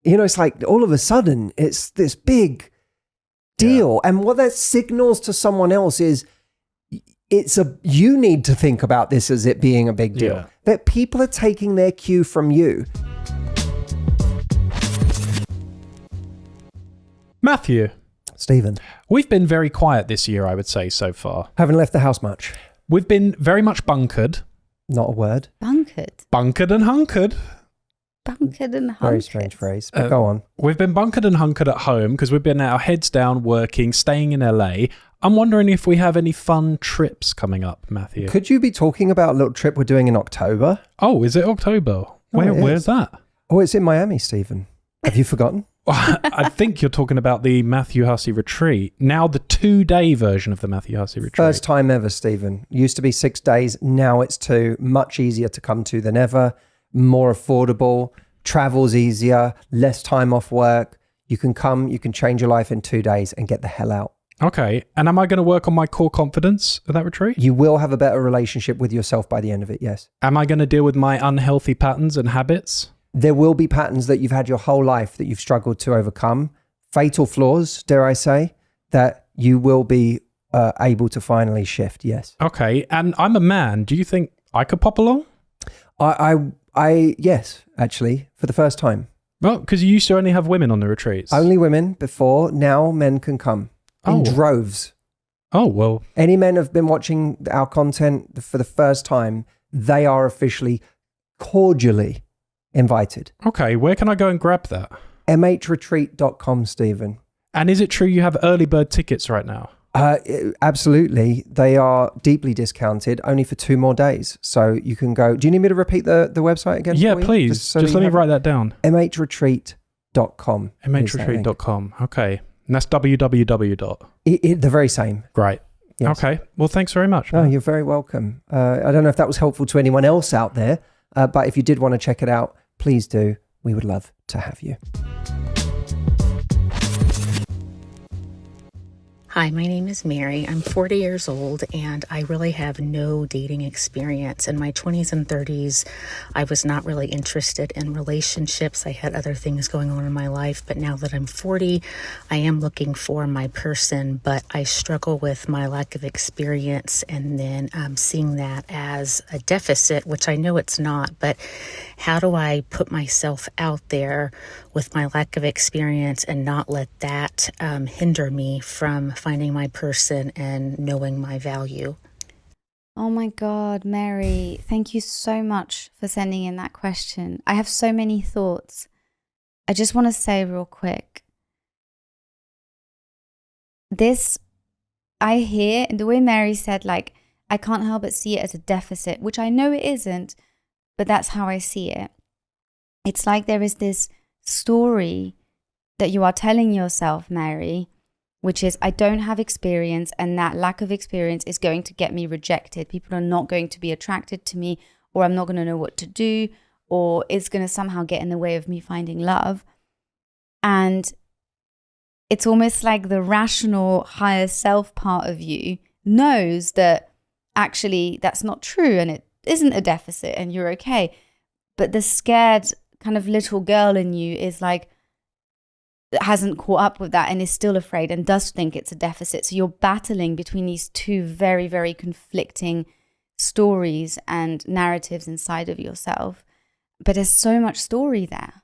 it's like all of a sudden it's this big deal. And what that signals to someone else is you need to think about this as it being a big deal. Yeah. That people are taking their cue from you. Matthew. Stephen. We've been very quiet this year, I would say, so far. Haven't left the house much. We've been very much bunkered. Not a word. Bunkered. Bunkered and hunkered. Bunkered and hunkered. Very strange phrase, but go on. We've been bunkered and hunkered at home because we've been our heads down working, staying in LA. I'm wondering if we have any fun trips coming up, Matthew. Could you be talking about a little trip we're doing in October? Oh, is it October? Where's that? Oh, it's in Miami, Stephen. Have you forgotten? I think you're talking about the Matthew Hussey retreat. Now the 2-day version of the Matthew Hussey retreat. First time ever, Stephen. Used to be 6 days. Now it's 2. Much easier to come to than ever. More affordable. Travel's easier. Less time off work. You can come, you can change your life in 2 days and get the hell out. Okay. And am I going to work on my core confidence at that retreat? You will have a better relationship with yourself by the end of it, yes. Am I going to deal with my unhealthy patterns and habits? There will be patterns that you've had your whole life that you've struggled to overcome. Fatal flaws, dare I say, that you will be able to finally shift, yes. Okay. And I'm a man. Do you think I could pop along? Yes, actually, for the first time. Well, because you used to only have women on the retreats. Only women before, now men can come in droves. Oh, well. Any men have been watching our content for the first time, they are officially cordially invited. Okay, where can I go and grab that? mhretreat.com, Stephen. And is it true you have early bird tickets right now? Absolutely. They are deeply discounted, only for 2 more days. So you can go. Do you need me to repeat the website again? Yeah, for you? please. Just let me write that down. mhretreat.com. mhretreat.com. Okay. And that's www. The very same. Great. Yes. Okay. Well, thanks very much. Oh, you're very welcome. I don't know if that was helpful to anyone else out there, but if you did want to check it out, please do. We would love to have you. Hi, my name is Mary. I'm 40 years old and I really have no dating experience. In my 20s and 30s, I was not really interested in relationships. I had other things going on in my life, but now that I'm 40, I am looking for my person, but I struggle with my lack of experience and then seeing that as a deficit, which I know it's not, but how do I put myself out there with my lack of experience and not let that hinder me from finding my person and knowing my value? Oh my God, Mary, thank you so much for sending in that question. I have so many thoughts. I just want to say real quick, I hear, and the way Mary said, like, I can't help but see it as a deficit, which I know it isn't, but that's how I see it. It's like there is this story that you are telling yourself, Mary, which is, I don't have experience, and that lack of experience is going to get me rejected. People are not going to be attracted to me, or I'm not going to know what to do, or it's going to somehow get in the way of me finding love. And it's almost like the rational higher self part of you knows that actually that's not true and it isn't a deficit and you're okay. But the scared kind of little girl in you is like, hasn't caught up with that and is still afraid and does think it's a deficit. So you're battling between these two very, very conflicting stories and narratives inside of yourself. But there's so much story there.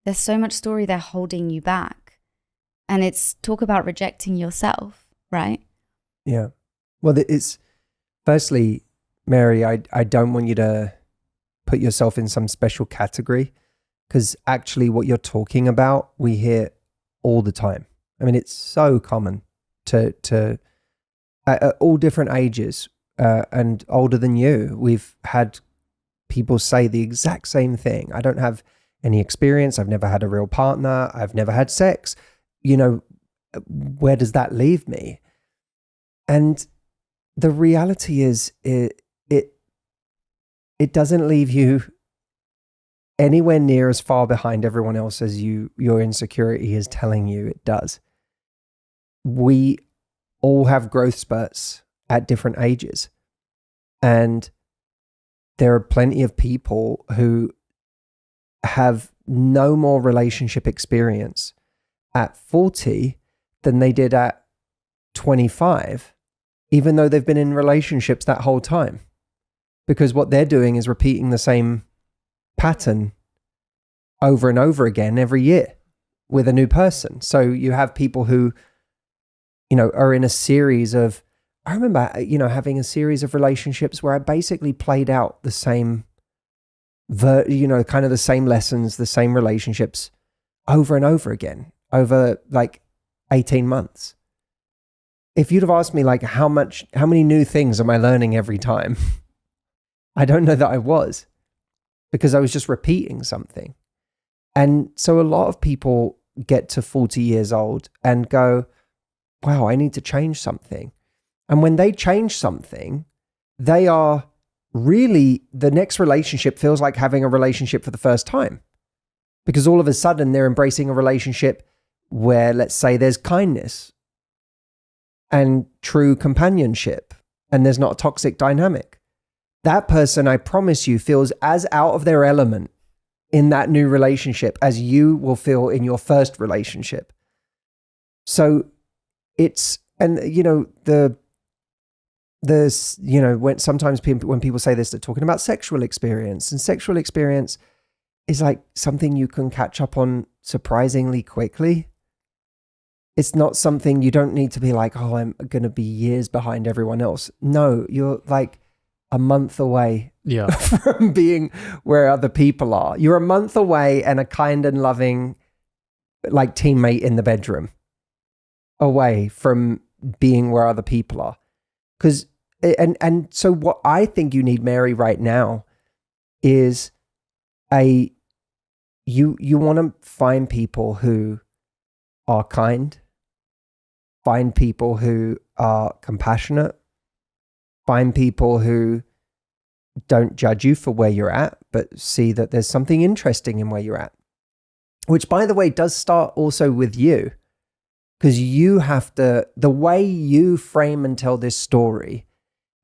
There's so much story there holding you back. And it's talk about rejecting yourself, right? Yeah. Well, it's firstly, Mary, I don't want you to put yourself in some special category, because actually what you're talking about, we hear all the time. I mean, it's so common to at all different ages and older than you. We've had people say the exact same thing. I don't have any experience. I've never had a real partner. I've never had sex. You know, where does that leave me? And the reality is it doesn't leave you anywhere near as far behind everyone else as your insecurity is telling you it does. We all have growth spurts at different ages. And there are plenty of people who have no more relationship experience at 40 than they did at 25, even though they've been in relationships that whole time. Because what they're doing is repeating the same pattern over and over again every year with a new person. So you have people who, are in a series of, I remember, having a series of relationships where I basically played out the same, kind of the same lessons, the same relationships over and over again over like 18 months. If you'd have asked me like how many new things am I learning every time? I don't know that I was, because I was just repeating something. And so a lot of people get to 40 years old and go, wow, I need to change something. And when they change something, they are really, the next relationship feels like having a relationship for the first time. Because all of a sudden they're embracing a relationship where, let's say, there's kindness and true companionship and there's not a toxic dynamic. That person, I promise you, feels as out of their element in that new relationship as you will feel in your first relationship. So it's, and when sometimes when people say this, they're talking about sexual experience, and sexual experience is like something you can catch up on surprisingly quickly. It's not something, you don't need to be like, oh, I'm going to be years behind everyone else. No, you're like a month away from being where other people are. You're a month away and a kind and loving like teammate in the bedroom away from being where other people are. Because, and so what I think you need, Mary, right now is you want to find people who are kind, find people who are compassionate, find people who don't judge you for where you're at, but see that there's something interesting in where you're at. Which, by the way, does start also with you. Because you have to, the way you frame and tell this story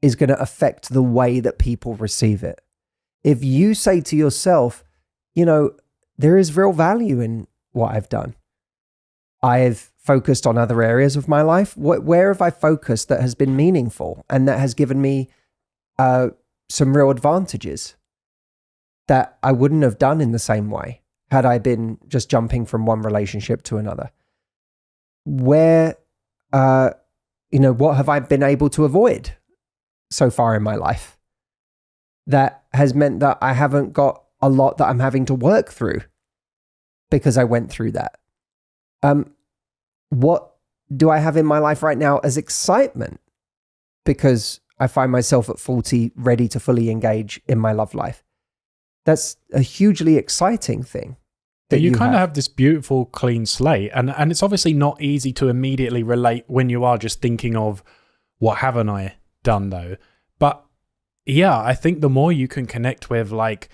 is going to affect the way that people receive it. If you say to yourself, there is real value in what I've done. I've focused on other areas of my life. Where have I focused that has been meaningful and that has given me some real advantages that I wouldn't have done in the same way had I been just jumping from one relationship to another? Where, what have I been able to avoid so far in my life that has meant that I haven't got a lot that I'm having to work through because I went through that? What do I have in my life right now as excitement because I find myself at 40 ready to fully engage in my love life? That's a hugely exciting thing. That you kind of have this beautiful clean slate, and it's obviously not easy to immediately relate when you are just thinking of what haven't I done though. But yeah, I think the more you can connect with like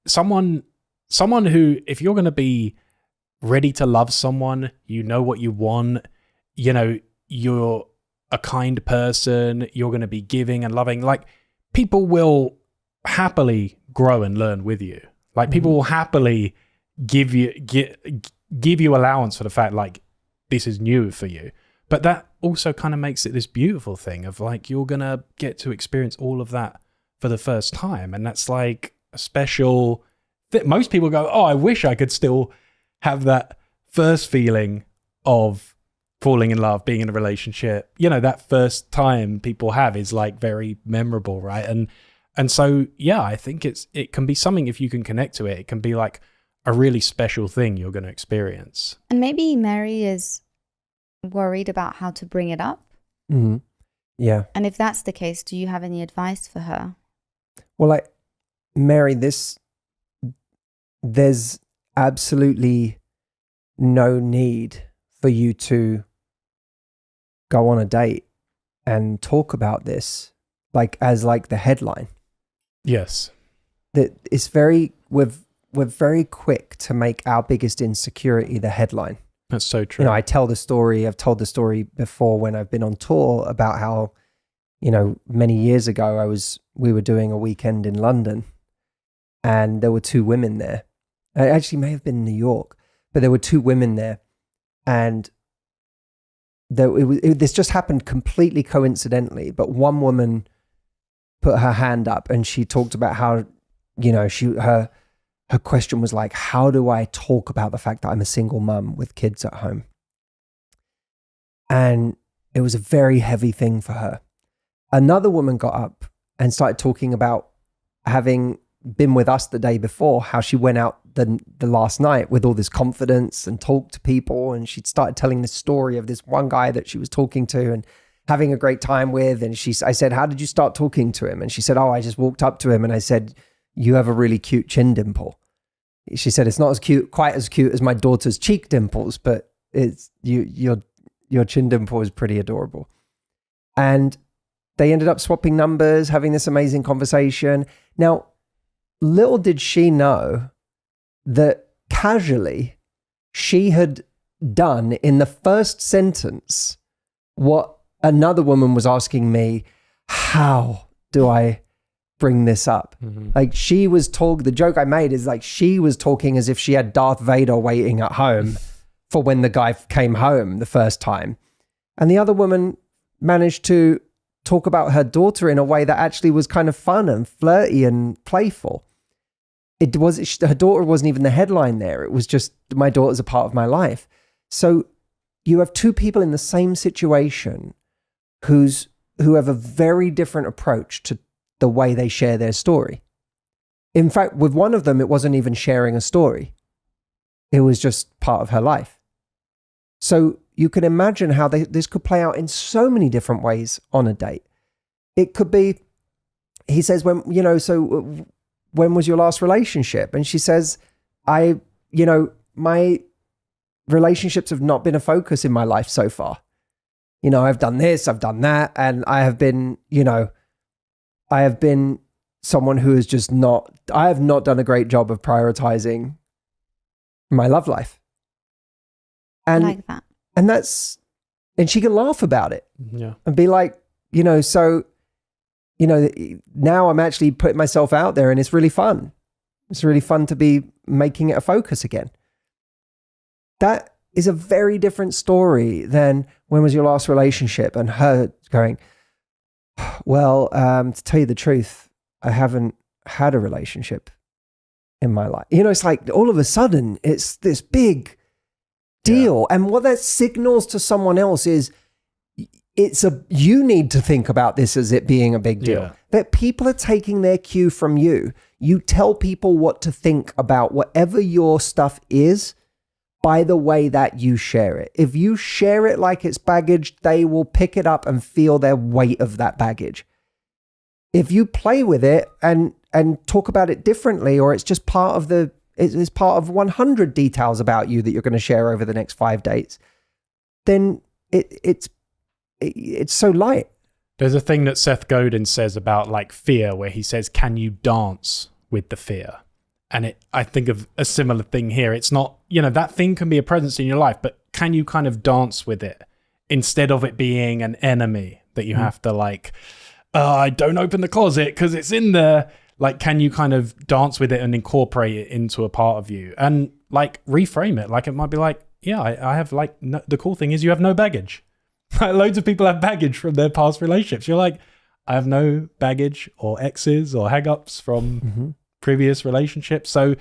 someone who, if you're going to be ready to love someone, you know what you want, you're a kind person, you're going to be giving and loving, like people will happily grow and learn with you. Like people will happily give you allowance for the fact like this is new for you. But that also kind of makes it this beautiful thing of like you're going to get to experience all of that for the first time. And that's like a special thing. Most people go, oh, I wish I could still have that first feeling of falling in love, being in a relationship. That first time people have is like very memorable, right? And so, yeah, I think it can be something, if you can connect to it, it can be like a really special thing you're going to experience. And maybe Mary is worried about how to bring it up. Mm-hmm. Yeah. And if that's the case, do you have any advice for her? Well, Mary, there's absolutely no need for you to go on a date and talk about this as the headline. Yes. That it's we're very quick to make our biggest insecurity the headline. That's so true. I've told the story before when I've been on tour about how, many years ago we were doing a weekend in London and there were two women there. It actually may have been New York, but there were two women there, and this just happened completely coincidentally. But one woman put her hand up, and she talked about how, you know, her question was like, how do I talk about the fact that I'm a single mum with kids at home? And it was a very heavy thing for her. Another woman got up and started talking about having been with us the day before, how she went out the last night with all this confidence and talked to people. And she'd started telling the story of this one guy that she was talking to and having a great time with. And I said, how did you start talking to him? And she said, oh, I just walked up to him and I said, you have a really cute chin dimple. She said, it's not as cute, quite as cute as my daughter's cheek dimples, but it's your chin dimple is pretty adorable. And they ended up swapping numbers, having this amazing conversation. Now, little did she know that casually she had done in the first sentence what another woman was asking me, how do I bring this up? Mm-hmm. Like she was the joke I made is like she was talking as if she had Darth Vader waiting at home for when the guy came home the first time. And the other woman managed to talk about her daughter in a way that actually was kind of fun and flirty and playful. Her daughter wasn't even the headline there. It was just, my daughter's a part of my life. So you have two people in the same situation who have a very different approach to the way they share their story. In fact, with one of them, it wasn't even sharing a story. It was just part of her life. So you can imagine how this could play out in so many different ways on a date. It could be, he says, when was your last relationship? And she says, my relationships have not been a focus in my life so far. You know, I've done this, I've done that. And I have been someone who is I have not done a great job of prioritizing my love life. And I like that. And she can laugh about it. Yeah. And be like, now I'm actually putting myself out there and it's really fun. It's really fun to be making it a focus again. That is a very different story than when was your last relationship and her going, well, to tell you the truth, I haven't had a relationship in my life. It's like all of a sudden it's this big deal. Yeah. And what that signals to someone else is you need to think about this as it being a big deal. Yeah. That people are taking their cue from you. You tell people what to think about whatever your stuff is by the way that you share it. If you share it like it's baggage, they will pick it up and feel their weight of that baggage. If you play with it and talk about it differently, or it's just part of it's part of 100 details about you that you're going to share over the next 5 dates, then it's so light. There's a thing that Seth Godin says about like fear, where he says, can you dance with the fear? And I think of a similar thing here. It's not, that thing can be a presence in your life, but can you kind of dance with it instead of it being an enemy that you have to like, don't open the closet because it's in there. Like, can you kind of dance with it and incorporate it into a part of you and like reframe it? Like, it might be like, yeah, I have like, the cool thing is you have no baggage. Loads of people have baggage from their past relationships. You're like, I have no baggage or exes or hang-ups from previous relationships. So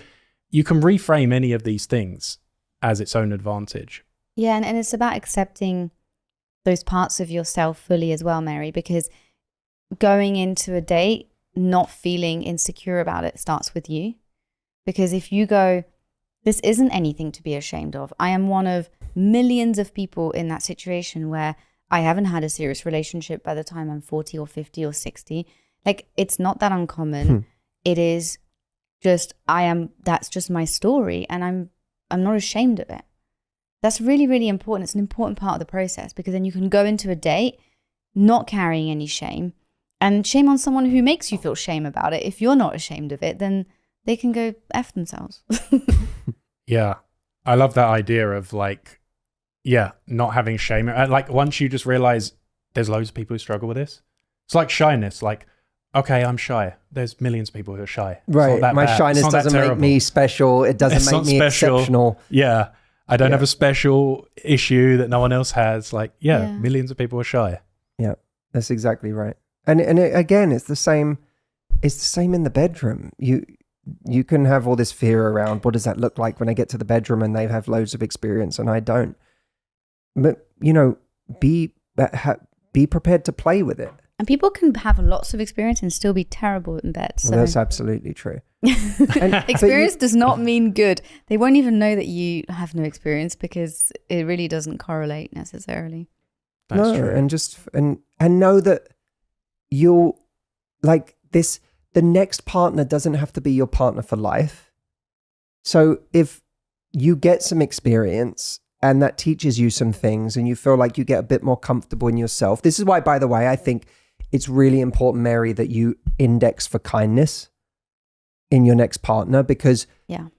you can reframe any of these things as its own advantage. Yeah, and it's about accepting those parts of yourself fully as well, Mary, because going into a date not feeling insecure about it starts with you. Because if you go, this isn't anything to be ashamed of. I am one of millions of people in that situation where I haven't had a serious relationship by the time I'm 40 or 50 or 60. Like, it's not that uncommon. It is just, that's just my story, and I'm not ashamed of it. That's really, really important. It's an important part of the process, because then you can go into a date not carrying any shame, and shame on someone who makes you feel shame about it. If you're not ashamed of it, then they can go F themselves. Yeah. I love that idea of like, not having shame. Like, once you just realize there's loads of people who struggle with this. It's like shyness. Like, okay, I'm shy. There's millions of people who are shy. It's Right. not that My bad. shyness It's not that doesn't make terrible. me special. It doesn't It's make not me special. exceptional. Yeah. I don't Yeah. have a special issue that no one else has. Like, Yeah. millions of people are shy. Yeah, that's exactly right. And again, it's the same. It's the same in the bedroom. You can have all this fear around what does that look like when I get to the bedroom and they have loads of experience and I don't. But be prepared to play with it. And people can have lots of experience and still be terrible in bed. So Well, that's absolutely true. experience does not mean good. They won't even know that you have no experience because it really doesn't correlate necessarily. That's true. And just and know that you'll like this. The next partner doesn't have to be your partner for life. So if you get some experience and that teaches you some things and you feel like you get a bit more comfortable in yourself. This is why, by the way, I think it's really important, Mary, that you index for kindness in your next partner, because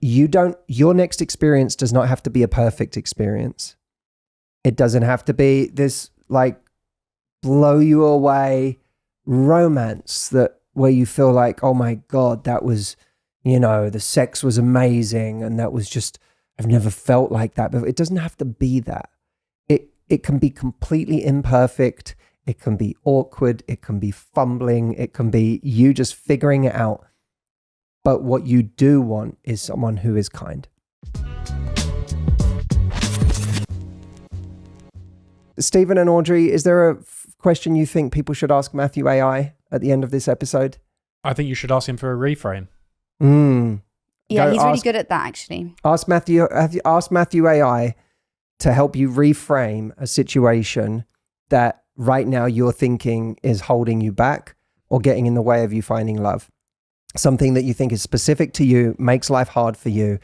your next experience does not have to be a perfect experience. It doesn't have to be this like blow you away romance where you feel like, oh my God, that was, the sex was amazing. And that was just, I've never felt like that. But it doesn't have to be that. It can be completely imperfect. It can be awkward. It can be fumbling. It can be you just figuring it out. But what you do want is someone who is kind. Stephen and Audrey, is there a question you think people should ask Matthew AI at the end of this episode? I think you should ask him for a reframe. Yeah, he's really good at that, actually. Ask Matthew AI to help you reframe a situation that right now you're thinking is holding you back or getting in the way of you finding love. Something that you think is specific to you, makes life hard for you.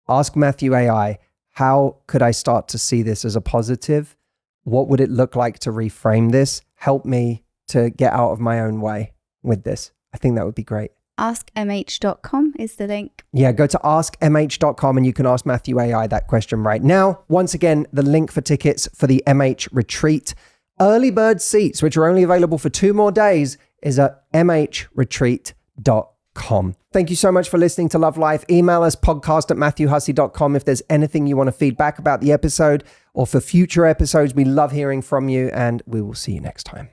Ask Matthew AI, how could I start to see this as a positive? What would it look like to reframe this? Help me to get out of my own way with this. I think that would be great. AskMH.com is the link. Yeah, go to askmh.com and you can ask Matthew AI that question right now. Once again, the link for tickets for the MH retreat. Early bird seats, which are only available for 2 more days, is at mhretreat.com. Thank you so much for listening to Love Life. Email us podcast@matthewhussey.com if there's anything you want to feedback about the episode or for future episodes. We love hearing from you and we will see you next time.